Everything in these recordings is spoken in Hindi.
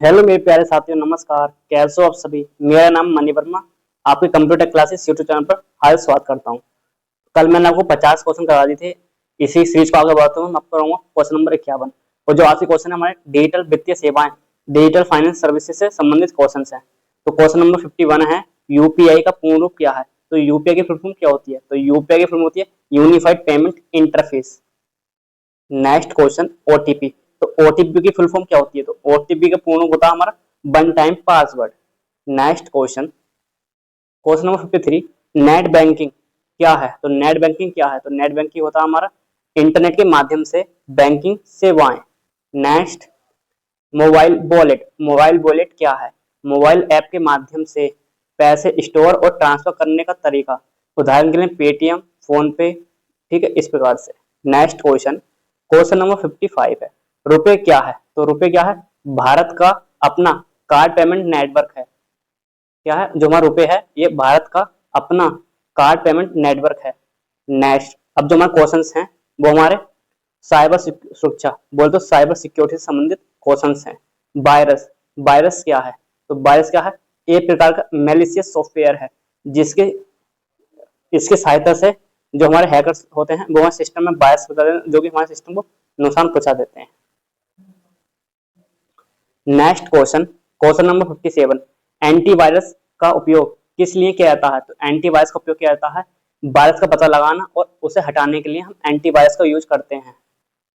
हेलो मेरे प्यारे साथियों, नमस्कार। कैसे हो आप सभी। मेरा नाम मनी वर्मा, आपके कंप्यूटर क्लासेस यूट्यूब चैनल पर हार्दिक स्वागत करता हूं। कल मैंने आपको 50 क्वेश्चन करा दिए थे। इसी सीरीज को आगे बढ़ाते हुए मैं आपको कराऊंगा क्वेश्चन नंबर 51। और जो आज के क्वेश्चन है हमारे डिजिटल वित्तीय सेवाएं, डिजिटल फाइनेंस सर्विसेज से संबंधित क्वेश्चन है। तो क्वेश्चन नंबर 51 है, यूपीआई का पूर्ण रूप क्या है। तो यूपीआई की फुल फॉर्म क्या होती है। तो यूपीआई की फुल फॉर्म होती है unified payment interface. Next question, OTP. तो ओटीपी की फुल फॉर्म क्या होती है। तो ओटीपी का पूर्ण होता है हमारा one time password. Next question, question number 53, net banking क्या है। तो नेट बैंकिंग क्या है। तो नेट बैंकिंग होता है हमारा इंटरनेट के माध्यम से बैंकिंग सेवाएं। Next, mobile wallet. Mobile wallet क्या है। मोबाइल ऐप के माध्यम से पैसे स्टोर और ट्रांसफर करने का तरीका। उदाहरण के लिए पेटीएम, फोन पे, ठीक है, इस प्रकार से। नेक्स्ट क्वेश्चन, क्वेश्चन नंबर 55 है, रुपए क्या है। तो रुपए क्या है, भारत का अपना कार्ड पेमेंट नेटवर्क है। क्या है, जो हमारा रुपए है ये भारत का अपना कार्ड पेमेंट नेटवर्क है। नेक्स्ट, अब जो हमारे क्वेश्चंस हैं वो हमारे साइबर सुरक्षा, बोल तो साइबर सिक्योरिटी से संबंधित क्वेश्चंस हैं। वायरस, वायरस क्या है। तो वायरस क्या है, एक प्रकार का मेलिशियस सॉफ्टवेयर है जिसके इसके सहायता से जो हमारे हैकर्स होते हैं वो हमारे सिस्टम में वायरस बता देते हैं, जो कि हमारे सिस्टम को नुकसान पहुंचा देते हैं। Next question, question number 57, antivirus का उपयोग किस लिए किया जाता है। तो एंटीवायरस का उपयोग किया जाता है वायरस का पता लगाना और उसे हटाने के लिए हम एंटीवायरस का यूज करते हैं।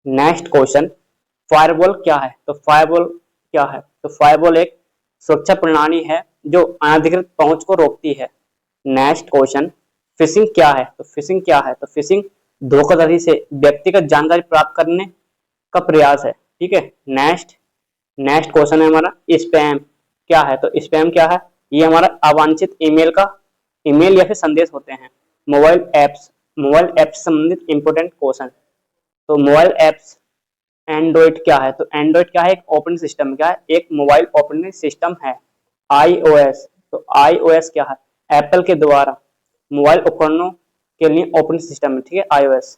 नेक्स्ट क्वेश्चन, फायरवॉल क्या है। तो फायरवॉल क्या है। तो फायरवॉल एक सुरक्षा प्रणाली है जो अनधिकृत पहुंच को रोकती है। नेक्स्ट क्वेश्चन, फिशिंग क्या है। तो फिशिंग क्या है। तो फिशिंग धोखाधड़ी से व्यक्तिगत जानकारी प्राप्त करने का प्रयास है, ठीक है। नेक्स्ट, नेक्स्ट क्वेश्चन है हमारा स्पैम क्या है। तो स्पैम क्या है, ये हमारा अवांछित ईमेल या फिर संदेश होते हैं। मोबाइल एप्स से संबंधित इंपोर्टेंट क्वेश्चन। तो मोबाइल एप्स, एंड्रॉइड क्या है। तो एंड्रॉइड क्या है, एक ऑपरेटिंग सिस्टम। क्या है, एक मोबाइल ऑपरेटिंग सिस्टम है। आईओएस, तो आईओएस क्या है, एप्पल के द्वारा मोबाइल उपकरणों के लिए ऑपरेटिंग सिस्टम है, ठीक है, iOS.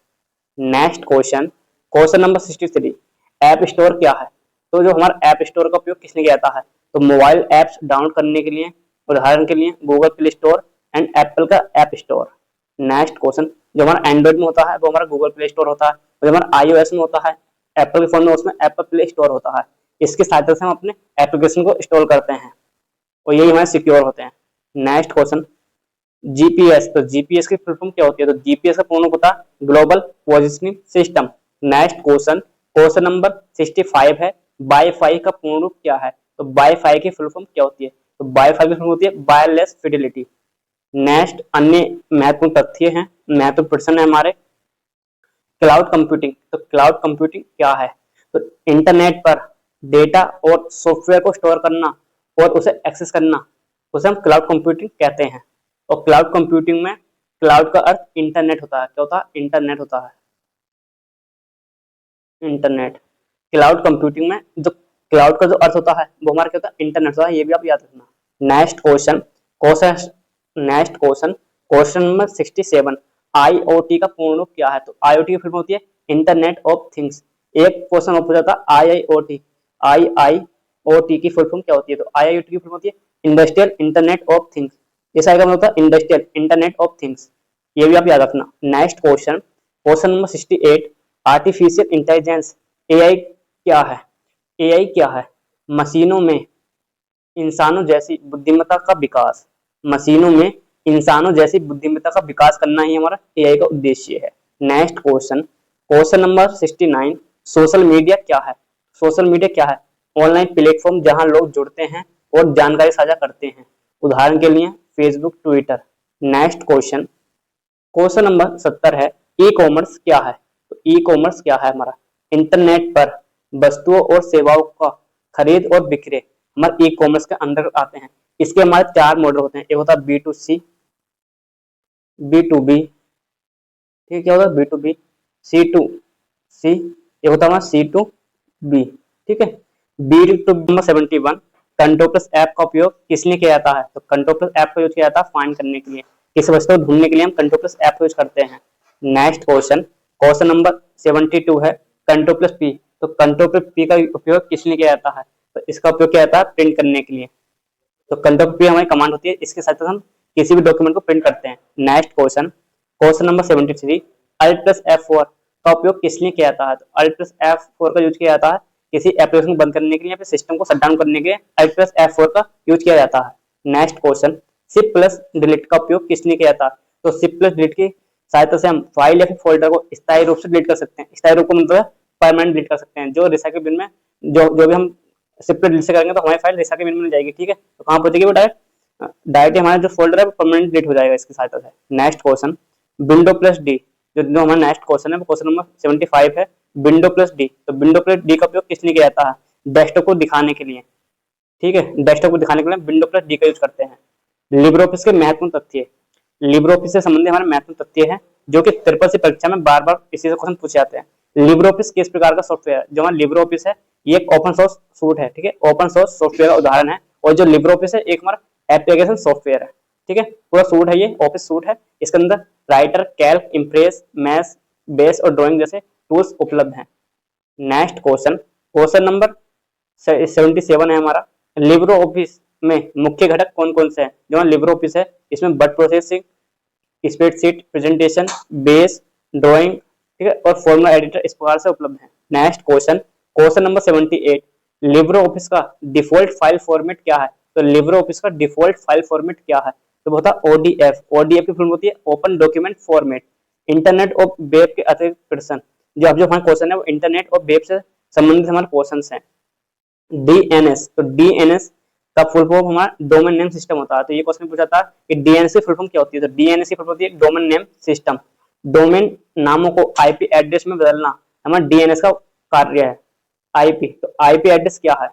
Next question, question number 63, app store क्या है। तो जो हमारा ऐप स्टोर का उपयोग किसने किया जाता है। तो मोबाइल एप्स डाउनलोड करने के लिए, उदाहरण के लिए Google play store and Apple का ऐप स्टोर। नेक्स्ट क्वेश्चन, जो हमारा एंड्रॉइड में होता है वो हमारा गूगल प्ले स्टोर होता है, और जो हमारा आईओएस में होता है एप्पल के फोन में, उसमें एप्पल प्ले स्टोर होता है। इसकी सहायता से हम अपने एप्लीकेशन को इंस्टॉल करते हैं और यही हमारे सिक्योर होते हैं। Next question, GPS. तो जीपीएस की फुल फॉर्म क्या होती है। तो जीपीएस का पूर्ण होता है global positioning system. Next question, question number 65 है, वाईफाई का पूर्ण रूप क्या है। तो वाईफाई की फुल फॉर्म क्या होती है। तो वाईफाई की फुल फॉर्म होती है वायरलेस फिडेलिटी। नेक्स्ट, अन्य महत्वपूर्ण तथ्य हैं, महत्वपूर्ण प्रश्न है हमारे। Cloud computing. तो क्लाउड कंप्यूटिंग क्या है। तो इंटरनेट पर डेटा और सॉफ्टवेयर को स्टोर करना और उसे एक्सेस करना, उसे हम क्लाउड कंप्यूटिंग कहते हैं। और क्लाउड कंप्यूटिंग में क्लाउड का अर्थ इंटरनेट होता है। क्या होता है, इंटरनेट होता है, इंटरनेट। क्लाउड कंप्यूटिंग में जो क्लाउड का जो अर्थ होता है वो हमारा क्या होता है, इंटरनेट होता है, ये भी आप याद रखना। Next question, question next question, question number 67, IoT का पूर्ण रूप क्या है। तो आईओटी की फुल फॉर्म होती है इंटरनेट ऑफ थिंग्स। एक क्वेश्चन और पूछा था आईआईओटी, आईआईओटी की फुल फॉर्म क्या होती है। तो आईआईओटी की फुल फॉर्म होती है इंडस्ट्रियल इंटरनेट ऑफ थिंग्स। इस आएगा मतलब होता है इंडस्ट्रियल इंटरनेट ऑफ थिंग्स, ये भी आप याद रखना। Next question, question number 68, artificial intelligence, AI क्या है। एआई क्या है, मशीनों में इंसानों जैसी बुद्धिमत्ता का विकास। मशीनों में इंसानों जैसी बुद्धिमत्ता का विकास करना ही हमारा एआई का उद्देश्य है। Next question, question number 69, social media क्या है। सोशल मीडिया क्या है, ऑनलाइन प्लेटफॉर्म जहां लोग जुड़ते हैं और जानकारी साझा करते हैं, उदाहरण के लिए Facebook, Twitter. Next question, question number 70 है, ई कॉमर्स क्या है। तो ई कॉमर्स क्या है, हमारा इंटरनेट पर वस्तुओं और सेवाओं का खरीद और बिक्री हमारे ई कॉमर्स के अंदर आते हैं। इसके हमारे 4 मॉडल होते हैं। एक होता है B to C, B to B, ठीक है, क्या होता है B to B, C to C, ये होता है सी टू बी, ठीक है। बी टू नंबर 71, कंट्रोल प्लस ऐप का उपयोग किस लिए किया जाता है। तो कंट्रोल प्लस ऐप का यूज किया जाता है फाइंड करने के लिए, किसी वस्तु को ढूंढने के लिए हम कंट्रोल प्लस ऐप का यूज करते हैं। नेक्स्ट क्वेश्चन, क्वेश्चन नंबर 72 है, कंट्रोल प्लस पी। तो कंट्रोल प्लस पी का उपयोग किस लिए किया जाता है। तो इसका उपयोग क्या होता है? प्रिंट करने के लिए। तो कंट्रोल पी हमारी कमांड होती है, इसके साथ हम किसी भी डॉक्यूमेंट को प्रिंट करते हैं। Next question, question number 73, Alt plus F4 का उपयोग किस लिए किया जाता है? तो अल्ट प्लस F4 का यूज किया जाता है किसी एप्लीकेशन को बंद करने के लिए या फिर सिस्टम को शट डाउन करने के लिए अल्ट प्लस F4 का यूज किया जाता है। Next question, shift plus delete का उपयोग किस लिए किया जाता है? तो शिफ्ट प्लस डिलीट की सहायता से हम फाइल या फिर फोल्डर को स्थायी रूप से डिलीट कर सकते हैं। स्थायी रूप को मतलब परमानेंट डिलीट कर सकते हैं। जो रिसाइकिल बिन में जो भी हम शिफ्ट डिलीट से करेंगे तो हमारी फाइल रिसाइकिल बिन में जाएगी। ठीक है, तो कहाँ पहुंचेगी? वो डायरेक्ट हमारा जो फोल्डर है वो परमानेंट डिलीट हो जाएगा इसकी सहायता से। Next question, window plus D, जो हमारा नेक्स्ट क्वेश्चन है वो क्वेश्चन नंबर 75 है, विंडो प्लस डी। तो विंडो प्लस डी का उपयोग किस लिए किया जाता है? डेस्कटॉप को दिखाने के लिए। ठीक है, डेस्कटॉप को दिखाने के लिए विंडो प्लस डी का यूज करते हैं। लिब्रे ऑफिस के महत्वपूर्ण तथ्य, लिब्रे ऑफिस से संबंधित हमारे महत्वपूर्ण तथ्य है जो कि ट्रिपल सी परीक्षा में बार बार इसी से क्वेश्चन पूछे जाते हैं। लिब्रे ऑफिस किस प्रकार का सॉफ्टवेयर है? जो हमारा लिब्रे ऑफिस है ये एक ओपन सोर्स सूट है। ठीक है, ओपन सोर्स सॉफ्टवेयर का उदाहरण है। और जो लिब्रे ऑफिस है एक हमारा एप्लीकेशन सॉफ्टवेयर है। ठीक है, पूरा सूट है, ये ऑफिस सूट है। इसके अंदर writer, Calc, impress, math, base और ड्राइंग जैसे टूल्स उपलब्ध हैं। नेक्स्ट क्वेश्चन, क्वेश्चन नंबर 77 है हमारा, लिब्रे ऑफिस में मुख्य घटक कौन कौन से हैं? जो हमारा लिब्रे ऑफिस है इसमें word processing, spreadsheet, presentation, base, drawing, ठीक है, और फॉर्मूला एडिटर इस प्रकार से उपलब्ध है। Next question, question number 78, Libre office का डिफॉल्ट फाइल फॉर्मेट क्या है? तो लिब्रे ऑफिस का डिफॉल्ट फाइल फॉर्मेट क्या है? तो वो होता है ODF। ODF की फुल होती है ओपन डॉक्यूमेंट फॉर्मेट। इंटरनेट और वेब के अतिरिक्त प्रश्न, जो अब जो हमारा क्वेश्चन है वो इंटरनेट और वेब से संबंधित हमारे क्वेश्चंस हैं। DNS, तो DNS का फुल फॉर्म हमारा डोमेन नेम सिस्टम होता है। तो ये क्वेश्चन पूछा था कि DNS की फुल फॉर्म क्या होती है? तो DNS की फुल फॉर्म होती है डोमेन नेम सिस्टम। डोमेन नामों को IP एड्रेस में बदलना हमारा DNS का कार्य है। IP, तो IP एड्रेस क्या है?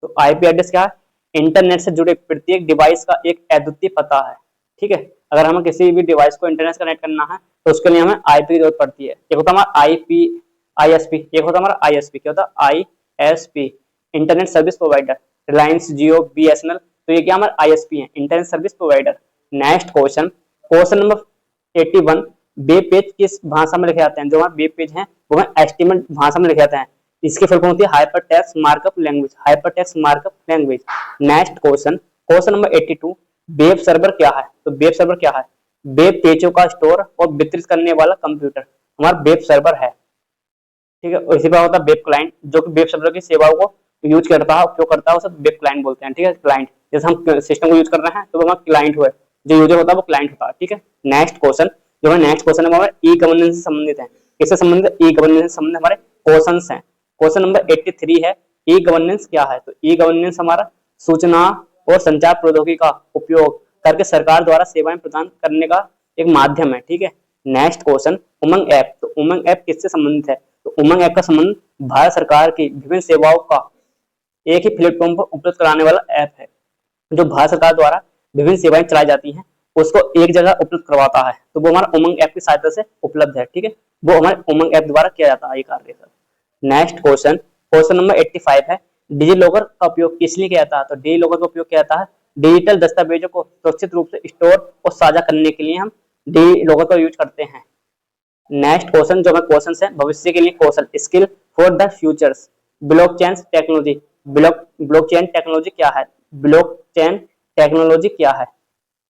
तो IP एड्रेस क्या है? इंटरनेट से जुड़े प्रत्येक डिवाइस का एक अद्वितीय पता है। ठीक है, अगर हमें किसी भी डिवाइस को इंटरनेट से कनेक्ट करना है तो उसके लिए हमें IP की जरूरत पड़ती है। एक होता है हमारा ISP, एक होता है हमारा ISP। क्या होता है? ISP, internet service provider. Reliance, Jio, BSNL, तो ये क्या हमारा ISP है, internet service provider. Next question, question number 81, web page किस भाषा में लिखे जाते हैं? जो हमारे वेब पेज हैं वो हमें HTML भाषा में लिखे जाते हैं। इसकी फुल फॉर्म होती है hypertext markup language, hypertext markup language. Next question, question number 82, web server क्या है? तो वेब सर्वर क्या है? वेब पेजों का स्टोर और वितरित करने वाला कंप्यूटर हमारा वेब सर्वर है। ठीक है, और इसी पर होता है वेब क्लाइंट, जो कि वेब सर्वर की सेवाओं को यूज करता है, उपयोग करता है, उसे वेब क्लाइंट बोलते हैं। ठीक है, क्लाइंट, जैसे हम सिस्टम को यूज कर रहे हैं तो वो हमारा क्लाइंट हुआ, जो यूजर होता है वो क्लाइंट होता है। ठीक है, नेक्स्ट क्वेश्चन, जो है नेक्स्ट क्वेश्चन है हमारा ई गवर्नेंस से संबंधित है। किससे संबंधित? ई गवर्नेंस से संबंधित हमारे क्वेश्चंस हैं। क्वेश्चन नंबर 83 है, ई गवर्नेंस क्या है? तो ई गवर्नेंस हमारा सूचना और संचार प्रौद्योगिकी का उपयोग करके सरकार द्वारा सेवाएं प्रदान करने का एक माध्यम है। ठीक है, नेक्स्ट क्वेश्चन, उमंग ऐप, तो उमंग ऐप किससे संबंधित है? तो उमंग ऐप का संबंध भारत सरकार की विभिन्न सेवाओं का एक ही प्लेटफॉर्म पर उपलब्ध कराने वाला ऐप है। जो भारत सरकार द्वारा विभिन्न सेवाएं चलाई जाती हैं उसको एक जगह उपलब्ध करवाता है, तो वो हमारा उमंग ऐप की सहायता से उपलब्ध है। ठीक है, वो हमारे उमंग ऐप द्वारा किया जाता है ये कार्य sir. Next question, question number 85 है, डिजी लॉकर का उपयोग किस लिए किया जाता है? तो डिजी लॉकर का उपयोग किया जाता है डिजिटल दस्तावेजों को सुरक्षित रूप से स्टोर और साझा करने के लिए हम डिजी लॉकर का यूज करते हैं। नेक्स्ट क्वेश्चन, जो हमारे क्वेश्चन है भविष्य के लिए कौशल, skill for the futures, blockchain technology. Blockchain technology क्या है? ब्लॉकचेन टेक्नोलॉजी क्या है?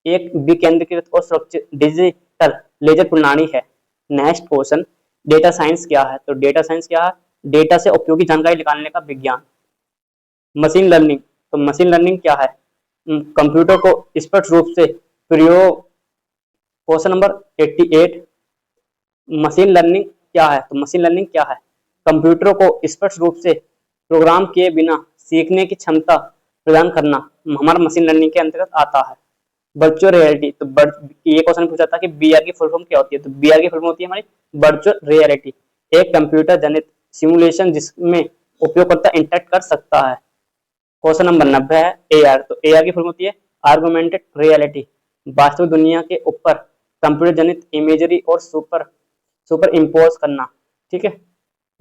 एक विकेंद्रीकृत और सुरक्षित डिजिटल लेजर प्रणाली है। नेक्स्ट क्वेश्चन, डेटा साइंस क्या है? तो डेटा साइंस क्या है? डेटा से उपयोगी जानकारी निकालने का विज्ञान। मशीन लर्निंग, तो मशीन लर्निंग क्या है? कंप्यूटर को स्पष्ट रूप से प्रयोग। क्वेश्चन नंबर 88, मशीन लर्निंग क्या है? तो मशीन लर्निंग क्या है? कंप्यूटरों को स्पष्ट रूप से प्रोग्राम किए बिना सीखने की क्षमता प्रदान करना हमारा मशीन लर्निंग के अंतर्गत आता है। वर्चुअल रियलिटी, तो ये क्वेश्चन पूछा था कि बीआर की फुल फॉर्म क्या होती है? तो बीआर की फुल फॉर्म होती है हमारी वर्चुअल रियलिटी, एक कंप्यूटर जनित सिमुलेशन जिसमें उपयोगकर्ता इंटरेक्ट कर सकता है। क्वेश्चन नंबर 90 है एआर, तो एआर की फुल फॉर्म होती है आर्गुमेंटेड रियलिटी, वास्तविक दुनिया के ऊपर कंप्यूटर जनित इमेजरी और सुपर इम्पोज करना। ठीक है,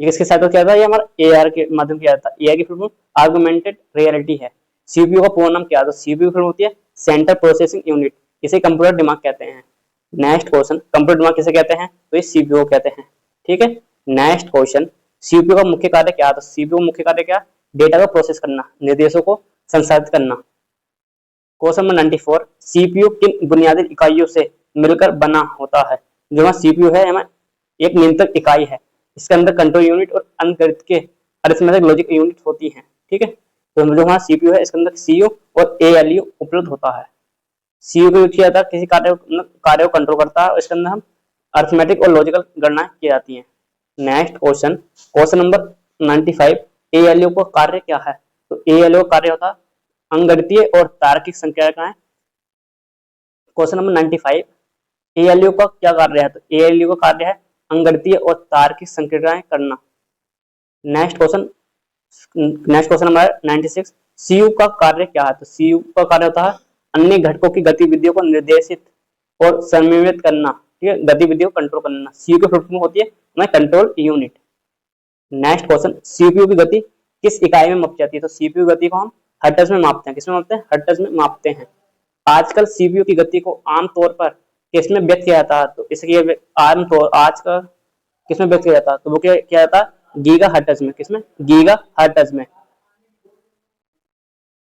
ये किसके साथ किया था? ये हमारा एआर के माध्यम किया जाता है। एआर की फुल फॉर्म आर्गुमेंटेड रियलिटी है। सीपीयू का पूर्ण नाम क्या है? तो सीपीयू की फुल फॉर्म होती है सेंट्रल प्रोसेसिंग यूनिट, इसे कंप्यूटर दिमाग कहते हैं। नेक्स्ट क्वेश्चन, कंप्यूटर दिमाग किसे कहते हैं? तो ये सीपीयू कहते हैं। ठीक है, नेक्स्ट क्वेश्चन, सीपीयू का मुख्य कार्य क्या है? तो सीपीयू का मुख्य कार्य क्या? डेटा को प्रोसेस करना, निर्देशों को संसाधित करना। क्वेश्चन नंबर 94, सीपीयू किन बुनियादी इकाइयों से मिलकर बना होता है? जो हमारा सीपीयू है हमारा एक नियंत्रण इकाई है, इसके अंदर कंट्रोल यूनिट और अंकगणित के अरिथमेटिक लॉजिक यूनिट होती हैं। ठीक है, तो जो हमारा सीपीयू है इसके अंदर सीयू और एएलयू उपलब्ध होता है। सीयू को यूज किया जाता है किसी कार्य को कंट्रोल करता है और इसके अंदर हम अरिथमेटिक और लॉजिकल गणनाएं की जाती हैं। Next question, question number 95, ALU का कार्य क्या है? तो एएलयू का कार्य होता है अंकगणितीय और तार्किक संख्याएं। क्वेश्चन नंबर 95, एएलयू का क्या कार्य है? तो एएलयू का कार्य है अंकगणितीय और तार्किक संख्याएं करना। नेक्स्ट क्वेश्चन नंबर 96, सीयू का कार्य क्या है? तो सीयू का कार्य होता है अन्य घटकों की गतिविधियों को निर्देशित और समन्वित करना। ठीक है, गतिविधियों को कंट्रोल करना। सीयू की फुल फॉर्म होती है control unit. Next question, CPU की गति किस इकाई में मापी जाती है? तो सीपीयू गति को हम हर्ट्ज में मापते हैं। किसमें मापते हैं? हर्ट्ज में मापते हैं। आजकल सीपीयू की गति को आमतौर पर किसमें व्यक्त किया जाता है? तो इसके आमतौर आज का किसमें व्यक्त किया जाता है? तो वो क्या जाता है? गीगा हर्ट्ज में। किसमें? गीगा हर्ट्ज में।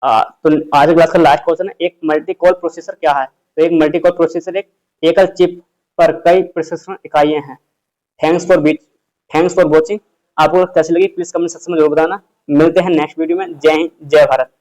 तो आज क्लास का लास्ट क्वेश्चन है, एक मल्टी कोर प्रोसेसर क्या है? तो एक मल्टी कोर प्रोसेसर एक एकल चिप पर कई प्रोसेसर इकाइयां हैं। Thanks for watching. आपको कैसी लगी प्लीज कमेंट सेक्शन में जरूर बताना। मिलते हैं नेक्स्ट वीडियो में। जय हिंद, जय भारत।